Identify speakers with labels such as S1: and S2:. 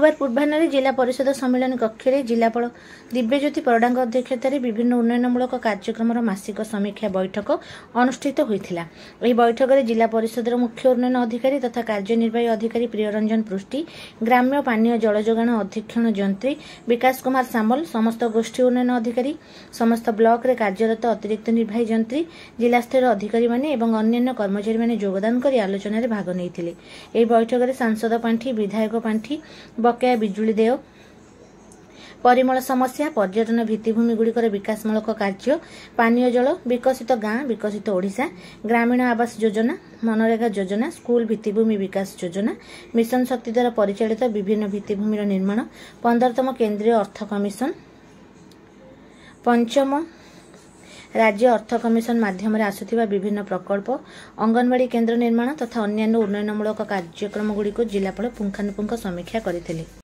S1: गुरुवार पूर्वाह्न जिला परिषद सम्मेलन कक्ष में जिलापाल दिव्यज्योति परडांग अध्यक्षतार विभिन्न उन्नयनमूलक कार्यक्रम मासिक समीक्षा बैठक अनुष्ठित होता। यह बैठक में जिला परिषद मुख्य उन्नयन अधिकारी तथा कार्यनिर्वाही अधिकारी प्रियरंजन पृष्टि, ग्राम्य पानीय जल जोगाण अधीक्षण जंत्री विकास कुमार सामल, समस्त गोष्ठी उन्नयन अधिकारी, समस्त ब्लॉक रे कार्यरत अतिरिक्त निर्वाही जंत्री, जिलास्तर अधिकारी माने एवं अन्य कर्मचारी माने योगदान कर आलोचन में भाग नहीं। यह बैठक में सांसद पांठी, विधायक पांठी, बकाया बिजुली देय, परिमल समस्या, पर्यटन भित्तिभूमि गुड़िकर विकासमूलक कार्य, पानीय जल, विकसित गाँ विकसित ओडिशा, ग्रामीण आवास योजना, मनरेगा योजना, स्कूल भित्तिभूमि विकास योजना, मिशन शक्ति द्वारा परिचालित विभिन्न भित्तिभूमि निर्माण, 15तम केंद्रीय अर्थ कमिशन, 5म राज्य अर्थ कमिशन माध्यम आसुथिबा विभिन्न प्रकल्प, अंगनवाड़ी केन्द्र निर्माण तथा अन्य उन्नयनमूलक कार्यक्रम गुड़िक जिलापाल पुंखानुपुंख समीक्षा करथिले।